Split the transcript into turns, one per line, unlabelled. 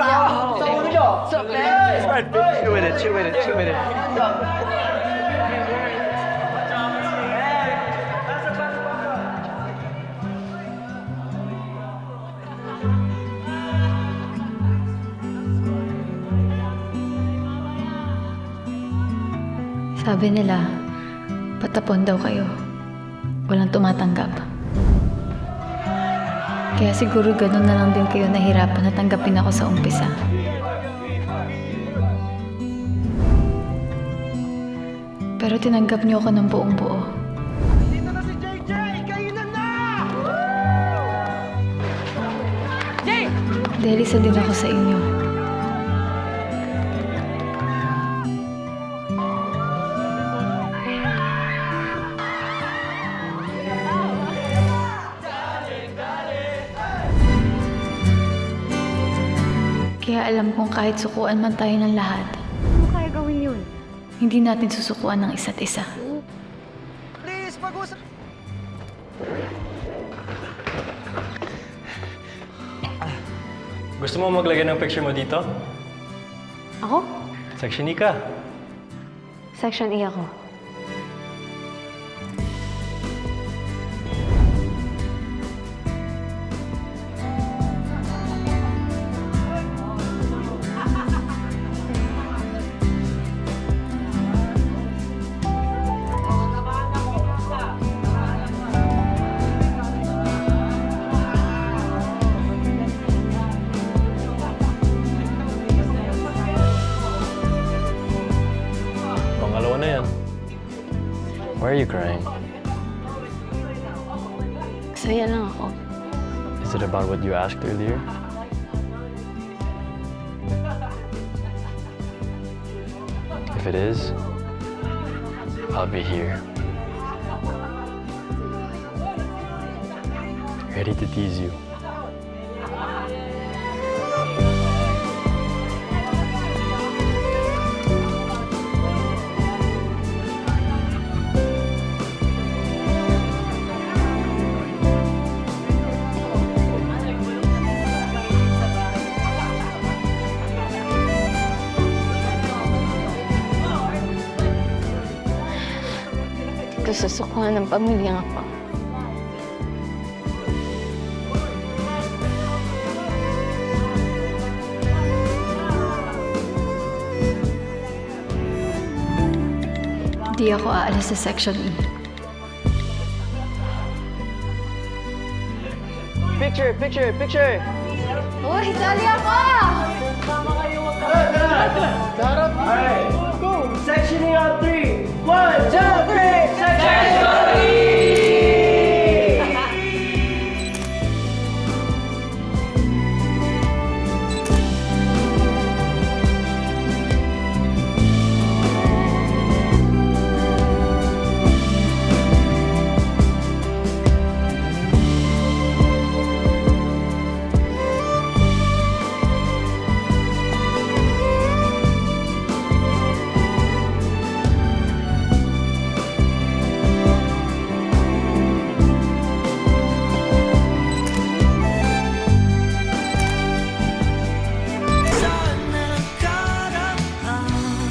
Chill with it, chill with it, chill with it.
Sabi nila, patapon daw kayo. Walang tumatanggap. Kaya siguro ganun na lang din kayo nahirapan na tanggapin ako sa umpisa. Pero tinanggap niyo ako ng buong buo.
Dito na si JJ! Kainan na!
Dahil isa din ako sa inyo. Kaya alam kong kahit sukuan man tayo ng lahat,
Ano kaya gawin yun?
hindi natin susukuan ng isa't isa.
Please, pag-usap...
Gusto mo maglagay ng picture mo dito?
Ako?
Section E ka.
Section E ako.
Pangalawa na yan. Why are you crying?
Saya lang ako.
Is it about what you asked earlier? If it is, I'll be here. Ready to tease you.
Susukuhan ng pamilyang ako.
Hindi ako aalis sa Section E.
Picture, picture, picture!
Uy, sali ako!
Sarap! Alright, go! Section E on 3! 1, 2, 3!